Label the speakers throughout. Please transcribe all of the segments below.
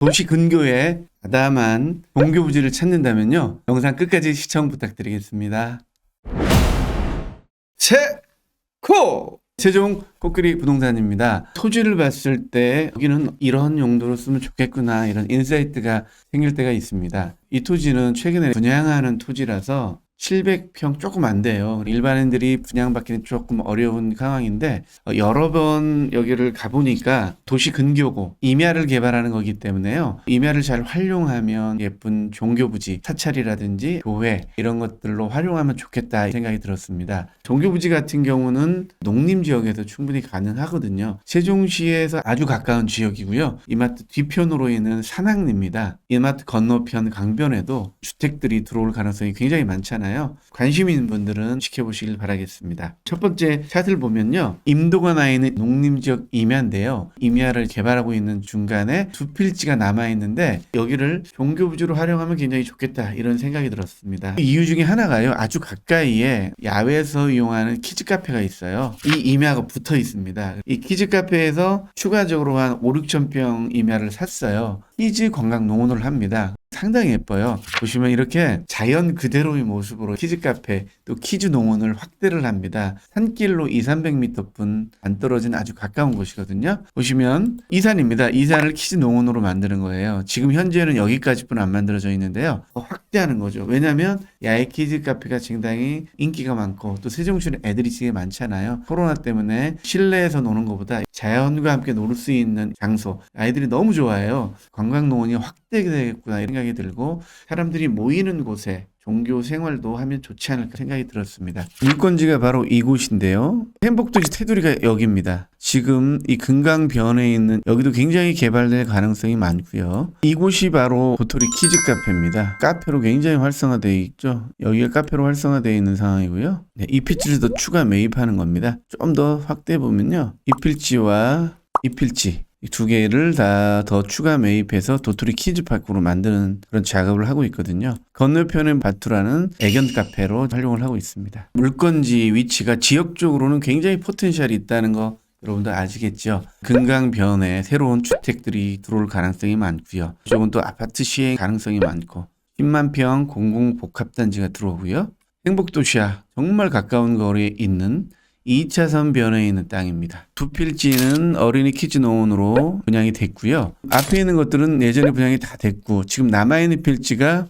Speaker 1: 도시 근교에 아담한 종교 부지를 찾는다면요, 영상 끝까지 시청 부탁드리겠습니다. 체코! 세종 코끼리 부동산입니다. 토지를 봤을 때 여기는 이런 용도로 쓰면 좋겠구나, 이런 인사이트가 생길 때가 있습니다. 이 토지는 최근에 분양하는 토지라서 700평 조금 안 돼요. 일반인들이 분양받기는 조금 어려운 상황인데, 여러 번 여기를 가보니까 도시 근교고 임야를 개발하는 거기 때문에요, 임야를 잘 활용하면 예쁜 종교부지, 사찰이라든지 교회 이런 것들로 활용하면 좋겠다 이 생각이 들었습니다. 종교부지 같은 경우는 농림지역에서 충분히 가능하거든요. 세종시에서 아주 가까운 지역이고요. 이마트 뒤편으로 있는 산악리입니다. 이마트 건너편 강변에도 주택들이 들어올 가능성이 굉장히 많잖아요. 관심 있는 분들은 지켜보시길 바라겠습니다. 첫 번째 샷을 보면요, 임도가 나 있는 농림지역 임야인데요, 임야를 개발하고 있는 중간에 두 필지가 남아있는데 여기를 종교부지로 활용하면 굉장히 좋겠다, 이런 생각이 들었습니다. 이유 중에 하나가요, 아주 가까이에 야외에서 이용하는 키즈카페가 있어요. 이 임야가 붙어 있습니다. 이 키즈카페에서 추가적으로 한 5, 6천 평 임야를 샀어요. 키즈 관광농원을 합니다. 상당히 예뻐요. 보시면 이렇게 자연 그대로의 모습으로 키즈 카페 또 키즈 농원을 확대를 합니다. 산길로 200~300m 안 떨어진 아주 가까운 곳이거든요. 보시면 이 산입니다. 이 산을 키즈 농원으로 만드는 거예요. 지금 현재는 여기까지뿐 안 만들어져 있는데요, 확대하는 거죠. 왜냐하면 야외 키즈 카페가 상당히 인기가 많고 또 세종시는 애들이 되게 많잖아요. 코로나 때문에 실내에서 노는 것보다 자연과 함께 놀 수 있는 장소, 아이들이 너무 좋아해요. 관광농원이 확대되겠구나 이런 생각이 들고, 사람들이 모이는 곳에 종교 생활도 하면 좋지 않을까 생각이 들었습니다. 물건지가 바로 이곳인데요, 행복도시 테두리가 여기입니다. 지금 이 금강변에 있는 여기도 굉장히 개발될 가능성이 많고요. 이곳이 바로 도토리 키즈 카페입니다. 카페로 굉장히 활성화되어 있죠. 여기가 카페로 활성화되어 있는 상황이고요. 네, 이 필지를 더 추가 매입하는 겁니다. 좀 더 확대해 보면요, 이 필지와 이 필지 이 두 개를 다 더 추가 매입해서 도토리 키즈파크로 만드는 그런 작업을 하고 있거든요. 건너편엔 바투라는 애견 카페로 활용을 하고 있습니다. 물건지 위치가 지역적으로는 굉장히 포텐셜이 있다는 거 여러분들 아시겠죠? 금강변에 새로운 주택들이 들어올 가능성이 많고요. 이쪽은 또 아파트 시행 가능성이 많고 10만 평 공공복합단지가 들어오고요. 행복도시와 정말 가까운 거리에 있는 2차선 변에 있는 땅입니다. 두 필지는 어린이 키즈 농원으로 분양이 됐고요. 앞에 있는 것들은 예전에 분양이 다 됐고, 지금 남아있는 필지가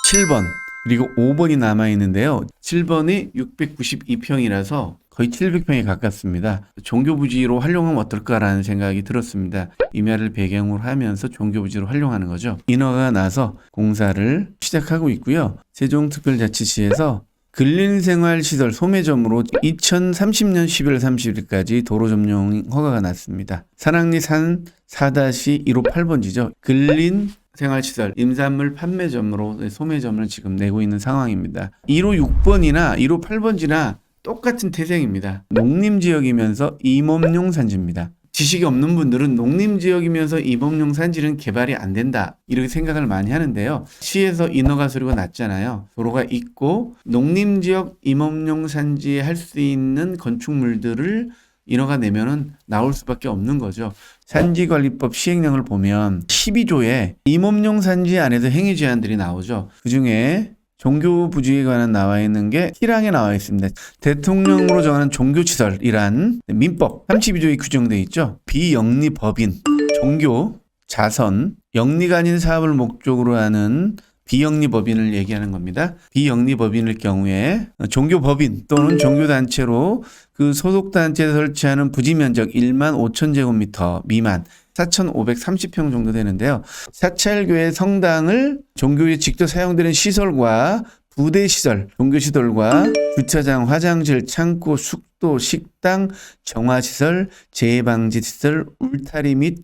Speaker 1: 7번 그리고 5번이 남아있는데요. 7번이 692평이라서 거의 700평에 가깝습니다. 종교부지로 활용하면 어떨까라는 생각이 들었습니다. 임야를 배경으로 하면서 종교부지로 활용하는 거죠. 인허가 나서 공사를 시작하고 있고요. 세종특별자치시에서 근린생활시설 소매점으로 2030년 11월 30일까지 도로 점용 허가가 났습니다. 산악리 산 4-158번지죠. 근린생활시설 임산물 판매점으로 소매점을 지금 내고 있는 상황입니다. 1호 6번이나 1호 8번지나 똑같은 태생입니다. 농림지역이면서 임업용 산지입니다. 지식이 없는 분들은 농림지역이면서 임업용 산지는 개발이 안 된다 이렇게 생각을 많이 하는데요. 시에서 인허가 서류가 났잖아요. 도로가 있고 농림지역 임업용 산지에 할 수 있는 건축물들을 인허가 내면은 나올 수밖에 없는 거죠. 산지관리법 시행령을 보면 12조에 임업용 산지 안에서 행위 제한들이 나오죠. 그중에 종교 부지에 관한 나와 있는 게 1항에 나와 있습니다. 대통령으로 정하는 종교시설이란 민법 32조에 규정되어 있죠. 비영리법인, 종교, 자선, 영리가 아닌 사업을 목적으로 하는 비영리법인을 얘기하는 겁니다. 비영리법인일 경우에 종교법인 또는 종교단체로 그 소속단체에 설치하는 부지면적 1만 5천 제곱미터 미만 4,530평 정도 되는데요. 사찰교회 성당을 종교에 직접 사용되는 시설과 부대시설, 종교시설과 주차장, 화장실, 창고, 숙도, 식당, 정화시설, 재해방지시설, 울타리 및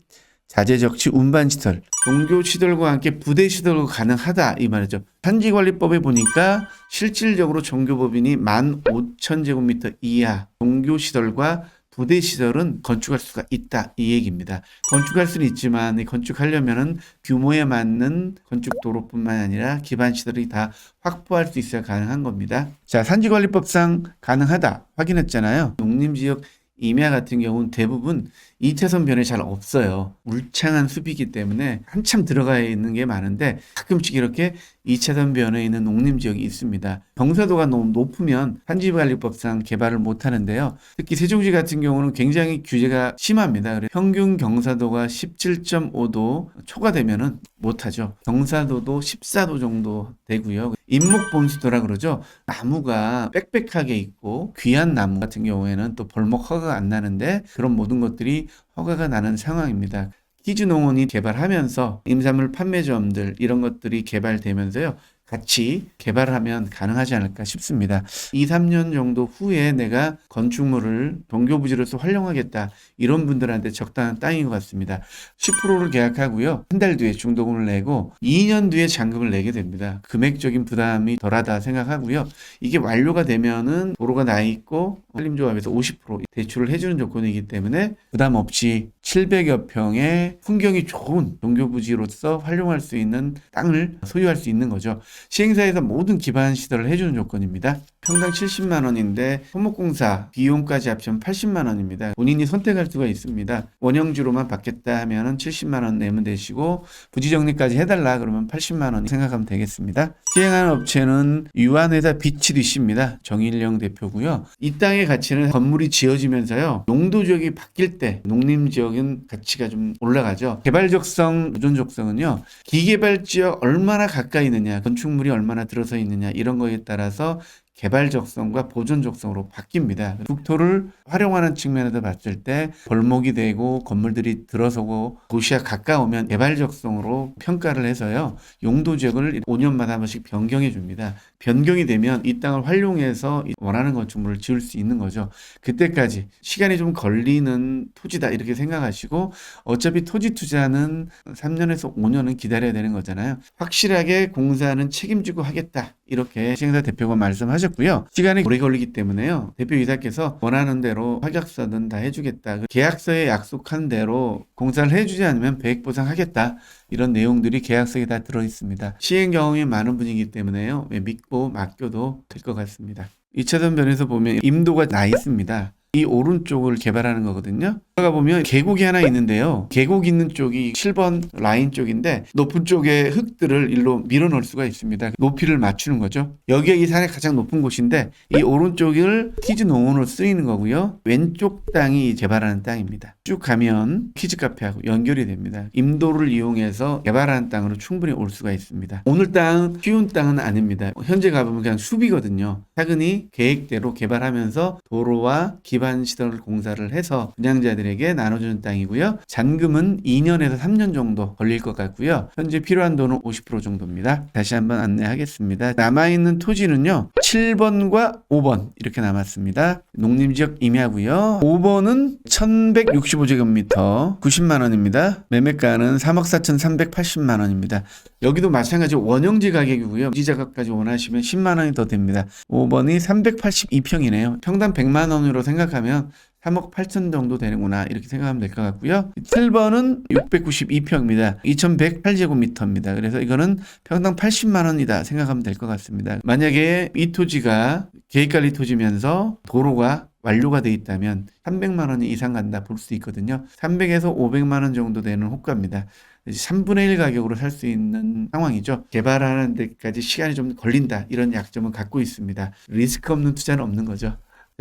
Speaker 1: 자재적치 운반시설, 종교시설과 함께 부대시설도 가능하다 이 말이죠. 산지관리법에 보니까 실질적으로 종교법인이 15,000제곱미터 이하 종교시설과 부대시설은 건축할 수가 있다 이 얘기입니다. 건축할 수는 있지만 건축하려면은 규모에 맞는 건축도로뿐만 아니라 기반시설이 다 확보할 수 있어야 가능한 겁니다. 자, 산지관리법상 가능하다 확인했잖아요. 농림지역 임야 같은 경우는 대부분 2차선 변에 잘 없어요. 울창한 숲이기 때문에 한참 들어가 있는 게 많은데 가끔씩 이렇게 2차선 변에 있는 농림 지역이 있습니다. 경사도가 너무 높으면 산지관리법상 개발을 못 하는데요. 특히 세종시 같은 경우는 굉장히 규제가 심합니다. 평균 경사도가 17.5도 초과되면은 못하죠. 경사도도 14도 정도 되고요. 인목본수도라 그러죠. 나무가 빽빽하게 있고 귀한 나무 같은 경우에는 또 벌목 허가가 안 나는데 그런 모든 것들이 허가가 나는 상황입니다. 키즈농원이 개발하면서 임산물 판매점들 이런 것들이 개발되면서요. 같이 개발을 하면 가능하지 않을까 싶습니다. 2, 3년 정도 후에 내가 건축물을 동교부지로서 활용하겠다. 이런 분들한테 적당한 땅인 것 같습니다. 10%를 계약하고요. 한 달 뒤에 중도금을 내고 2년 뒤에 잔금을 내게 됩니다. 금액적인 부담이 덜하다 생각하고요. 이게 완료가 되면은 도로가 나 있고 산림조합에서 50% 대출을 해주는 조건이기 때문에 부담 없이 700여 평의 풍경이 좋은 동교부지로서 활용할 수 있는 땅을 소유할 수 있는 거죠. 시행사에서 모든 기반 시설을 해주는 조건입니다. 평당 70만 원인데 토목공사 비용까지 합치면 80만 원입니다. 본인이 선택할 수가 있습니다. 원형주로만 받겠다 하면 70만 원 내면 되시고 부지 정리까지 해달라 그러면 80만 원 생각하면 되겠습니다. 시행하는 업체는 유한회사 비치DC입니다. 정일영 대표고요. 이 땅의 가치는 건물이 지어지면서요. 용도지역이 바뀔 때 농림지역은 가치가 좀 올라가죠. 개발적성, 보존적성은요. 기개발지역 얼마나 가까이 있느냐, 건축물이 얼마나 들어서 있느냐 이런 거에 따라서 개발적성과 보존적성으로 바뀝니다. 국토를 활용하는 측면에서 봤을 때 벌목이 되고 건물들이 들어서고 도시와 가까우면 개발적성으로 평가를 해서요. 용도지역을 5년마다 한 번씩 변경해 줍니다. 변경이 되면 이 땅을 활용해서 원하는 건축물을 지을 수 있는 거죠. 그때까지 시간이 좀 걸리는 토지다 이렇게 생각하시고 어차피 토지 투자는 3년에서 5년은 기다려야 되는 거잖아요. 확실하게 공사는 책임지고 하겠다. 이렇게 시행사 대표가 말씀하셨고요. 시간이 오래 걸리기 때문에요. 대표이사께서 원하는 대로 확약서는 다 해주겠다. 계약서에 약속한 대로 공사를 해주지 않으면 배액보상하겠다. 이런 내용들이 계약서에 다 들어있습니다. 시행 경험이 많은 분이기 때문에요. 믿고 맡겨도 될 것 같습니다. 2차선 변에서 보면 임도가 나 있습니다. 이 오른쪽을 개발하는 거거든요. 들어가 보면 계곡이 하나 있는데요. 계곡 있는 쪽이 7번 라인 쪽인데 높은 쪽에 흙들을 일로 밀어 넣을 수가 있습니다. 높이를 맞추는 거죠. 여기가 이 산의 가장 높은 곳인데 이 오른쪽을 키즈 농원으로 쓰이는 거고요. 왼쪽 땅이 개발하는 땅입니다. 쭉 가면 키즈 카페하고 연결이 됩니다. 임도를 이용해서 개발하는 땅으로 충분히 올 수가 있습니다. 오늘 땅 쉬운 땅은 아닙니다. 현재 가보면 그냥 숲이거든요. 차근히 계획대로 개발하면서 도로와 기반 시설 공사를 해서 분양자들에게 나눠주는 땅이고요. 잔금은 2년에서 3년 정도 걸릴 것 같고요. 현재 필요한 돈은 50% 정도입니다. 다시 한번 안내하겠습니다. 남아있는 토지는요. 7번과 5번 이렇게 남았습니다. 농림지역 임야고요. 5번은 1165제곱미터 90만 원입니다. 매매가는 3억 4,380만 원입니다. 여기도 마찬가지로 원형지 가격이고요. 부지자격까지 원하시면 10만 원이 더 됩니다. 5번이 382평이네요. 평당 100만 원으로 생각하면 3억 8천 정도 되는구나 이렇게 생각하면 될 것 같고요. 7번은 692평입니다. 2108제곱미터입니다. 그래서 이거는 평당 80만 원이다 생각하면 될 것 같습니다. 만약에 이 토지가 계획관리 토지면서 도로가 완료가 돼 있다면 300만 원이 이상 간다 볼 수 있거든요. 300에서 500만 원 정도 되는 호가입니다. 3분의 1 가격으로 살 수 있는 상황이죠. 개발하는 데까지 시간이 좀 걸린다 이런 약점은 갖고 있습니다. 리스크 없는 투자는 없는 거죠.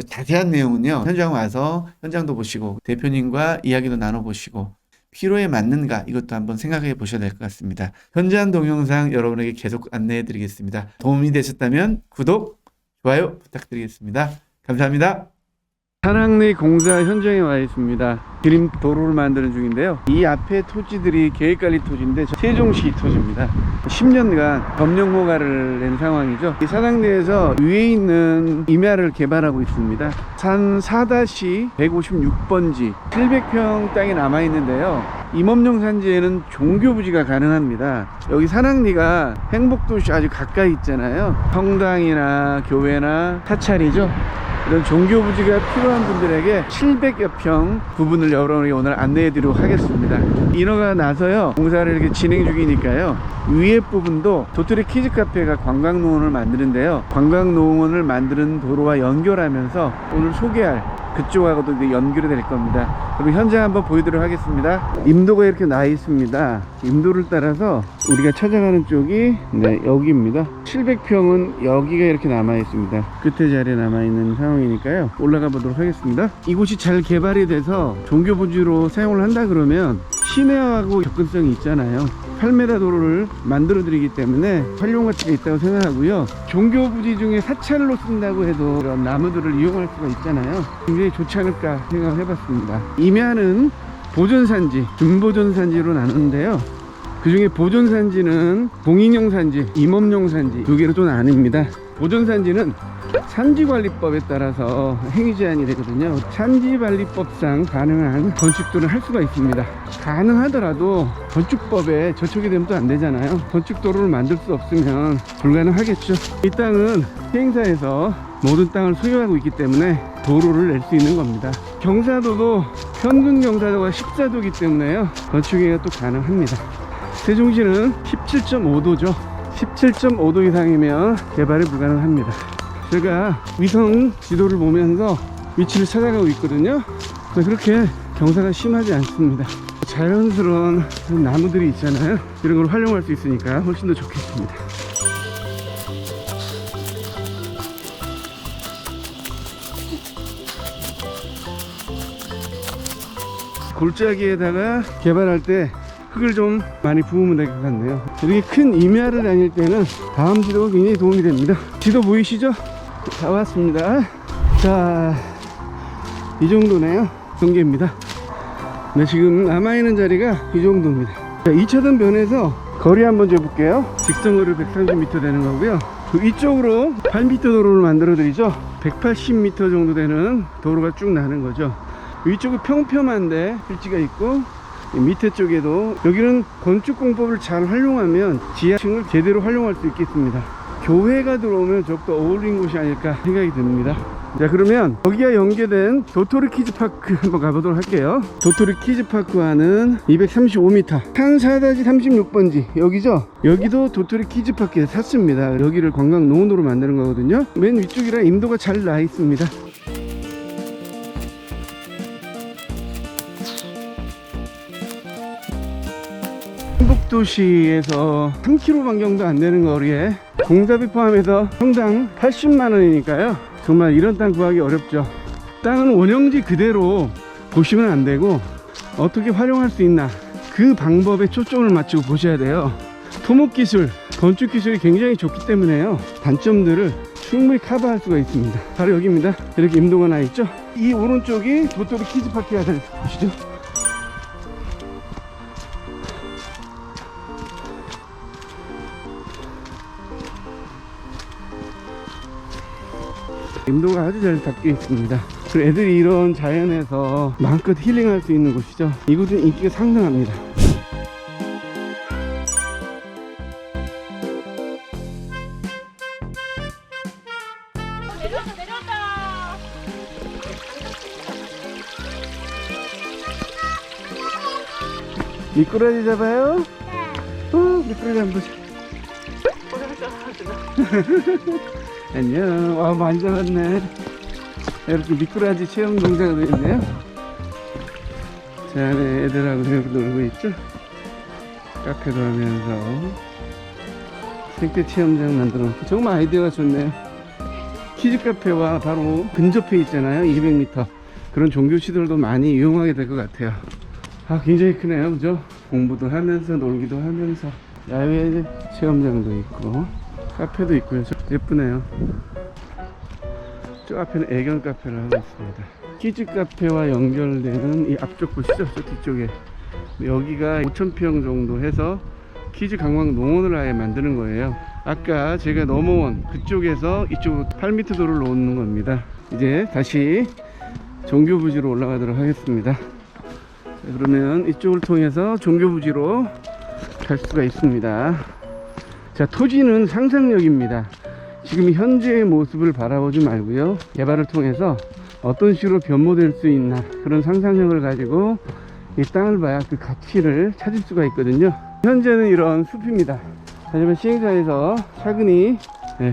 Speaker 1: 자세한 내용은요. 현장 와서 현장도 보시고 대표님과 이야기도 나눠보시고 필요에 맞는가 이것도 한번 생각해 보셔야 될 것 같습니다. 현장 동영상 여러분에게 계속 안내해 드리겠습니다. 도움이 되셨다면 구독, 좋아요 부탁드리겠습니다. 감사합니다. 산악리 공사 현장에 와 있습니다. 그림 도로를 만드는 중인데요. 이 앞에 토지들이 계획관리 토지인데 세종시 토지입니다. 10년간 검령허가를 낸 상황이죠. 이 산악리에서 위에 있는 임야를 개발하고 있습니다. 산 4-156번지 700평 땅이 남아있는데요. 임업용 산지에는 종교부지가 가능합니다. 여기 산악리가 행복도시 아주 가까이 있잖아요. 성당이나 교회나 사찰이죠. 이런 종교부지가 필요한 분들에게 700여 평 부분을 여러분에게 오늘 안내해 드리도록 하겠습니다. 인허가 나서요 공사를 이렇게 진행 중이니까요. 위에 부분도 도토리 키즈카페가 관광농원을 만드는데요. 관광농원을 만드는 도로와 연결하면서 오늘 소개할 그쪽하고도 이제 연결이 될 겁니다. 그럼 현장 한번 보여드리도록 하겠습니다. 임도가 이렇게 나 있습니다. 임도를 따라서 우리가 찾아가는 쪽이 여기입니다. 700평은 여기가 이렇게 남아 있습니다. 끝에 자리에 남아 있는 상황이니까요. 올라가 보도록 하겠습니다. 이곳이 잘 개발이 돼서 종교부지로 사용을 한다 그러면 시내하고 접근성이 있잖아요. 8m 도로를 만들어 드리기 때문에 활용 가치가 있다고 생각하고요. 종교부지 중에 사찰로 쓴다고 해도 이런 나무들을 이용할 수가 있잖아요. 굉장히 좋지 않을까 생각을 해봤습니다. 임야는 보존산지, 준보존산지로 나누는데요. 그 중에 보존산지는 공인용 산지, 임업용 산지 두 개로 또 나뉩니다. 보존산지는 산지관리법에 따라서 행위 제한이 되거든요. 산지관리법상 가능한 건축들은 할 수가 있습니다. 가능하더라도 건축법에 저촉이 되면 또 안 되잖아요. 건축도로를 만들 수 없으면 불가능하겠죠. 이 땅은 시행사에서 모든 땅을 소유하고 있기 때문에 도로를 낼 수 있는 겁니다. 경사도도 평균 경사도가 14도이기 때문에요. 건축행위가 또 가능합니다. 세종시는 17.5도죠 17.5도 이상이면 개발이 불가능합니다. 제가 위성 지도를 보면서 위치를 찾아가고 있거든요. 그렇게 경사가 심하지 않습니다. 자연스러운 나무들이 있잖아요. 이런 걸 활용할 수 있으니까 훨씬 더 좋겠습니다. 골짜기에다가 개발할 때 흙을 좀 많이 부으면 될 것 같네요. 이렇게 큰 임야를 다닐 때는 다음 지도가 굉장히 도움이 됩니다. 지도 보이시죠? 다 왔습니다. 자, 이 정도네요. 경계입니다. 네, 지금 남아있는 자리가 이 정도입니다. 자, 2차선 변에서 거리 한번 재볼게요. 직선거리 130m 되는 거고요. 이쪽으로 8m 도로를 만들어 드리죠. 180m 정도 되는 도로가 쭉 나는 거죠. 위쪽은 평평한데 필지가 있고, 밑에 쪽에도, 여기는 건축공법을 잘 활용하면 지하층을 제대로 활용할 수 있겠습니다. 교회가 들어오면 더욱더 어울린 곳이 아닐까 생각이 듭니다. 자, 그러면 여기와 연계된 도토리 키즈파크 한번 가보도록 할게요. 도토리 키즈파크와는 235m 산4다지 36번지 여기죠. 여기도 도토리 키즈파크에서 샀습니다. 여기를 관광농원으로 만드는 거거든요. 맨 위쪽이라 임도가 잘 나 있습니다. 도시에서 3km 반경도 안 되는 거리에 공사비 포함해서 평당 80만 원이니까요. 정말 이런 땅 구하기 어렵죠. 땅은 원형지 그대로 보시면 안 되고 어떻게 활용할 수 있나 그 방법에 초점을 맞추고 보셔야 돼요. 토목기술, 건축기술이 굉장히 좋기 때문에요. 단점들을 충분히 커버할 수가 있습니다. 바로 여기입니다. 이렇게 임도가 나 있죠. 이 오른쪽이 도토리 키즈파크가 될 곳이죠. 임도가 아주 잘 닦여 있습니다. 그리고 애들이 이런 자연에서 마음껏 힐링할 수 있는 곳이죠. 이곳은 인기가 상당합니다.
Speaker 2: 내려온다.
Speaker 1: 미꾸라지 잡아요?
Speaker 2: 네.
Speaker 1: 미꾸라지 한번 보자. 안녕. 와, 많이 잡았네. 이렇게 미꾸라지 체험 동작도 있네요. 자, 안에 애들하고 이렇게 놀고 있죠. 카페도 하면서 생태 체험장 만들어 놓고 정말 아이디어가 좋네요. 키즈 카페와 바로 근접해 있잖아요. 200m. 그런 종교 시설도 많이 이용하게 될 것 같아요. 아, 굉장히 크네요. 그죠? 공부도 하면서 놀기도 하면서 야외 체험장도 있고 카페도 있고요. 예쁘네요. 저 앞에는 애견 카페를 하고 있습니다. 키즈 카페와 연결되는 이 앞쪽 보시죠? 저 뒤쪽에 여기가 5,000평 정도 해서 키즈 관광 농원을 아예 만드는 거예요. 아까 제가 넘어온 그쪽에서 이쪽으로 8m 도로를 놓는 겁니다. 이제 다시 종교부지로 올라가도록 하겠습니다. 자, 그러면 이쪽을 통해서 종교부지로 갈 수가 있습니다. 자, 토지는 상상력입니다. 지금 현재의 모습을 바라보지 말고요. 개발을 통해서 어떤 식으로 변모될 수 있나 그런 상상력을 가지고 이 땅을 봐야 그 가치를 찾을 수가 있거든요. 현재는 이런 숲입니다. 하지만 시행사에서 차근히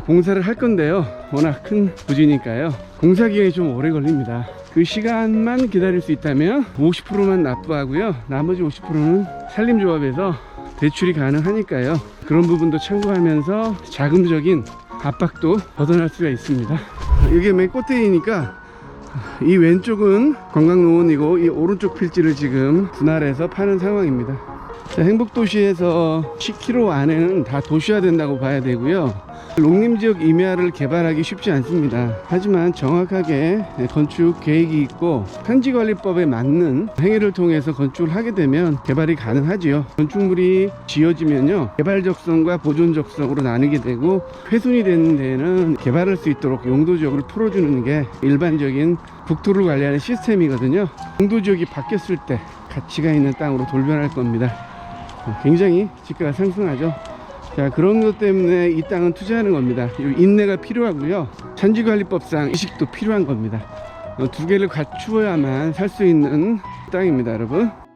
Speaker 1: 공사를 할 건데요. 워낙 큰 부지니까요. 공사 기간이 좀 오래 걸립니다.
Speaker 3: 그 시간만 기다릴 수 있다면 50%만 납부하고요, 나머지 50%는 산림조합에서 대출이 가능하니까요. 그런 부분도 참고하면서 자금적인 압박도 벗어날 수가 있습니다. 이게 맨 꽃대이니까 이 왼쪽은 관광농원이고 이 오른쪽 필지를 지금 분할해서 파는 상황입니다. 자, 행복도시에서 10km 안에는 다 도시화된다고 봐야 되고요. 농림지역 임야를 개발하기 쉽지 않습니다. 하지만 정확하게 건축 계획이 있고 편지관리법에 맞는 행위를 통해서 건축을 하게 되면 개발이 가능하지요. 건축물이 지어지면요, 개발적성과 보존적성으로 나누게 되고 훼손이 되는 데에는 개발할 수 있도록 용도지역을 풀어주는 게 일반적인 국토를 관리하는 시스템이거든요. 용도지역이 바뀌었을 때 가치가 있는 땅으로 돌변할 겁니다. 굉장히 지가가 상승하죠. 자, 그런 것 때문에 이 땅은 투자하는 겁니다. 인내가 필요하고요, 산지관리법상 의식도 필요한 겁니다. 두 개를 갖추어야만 살 수 있는 땅입니다, 여러분.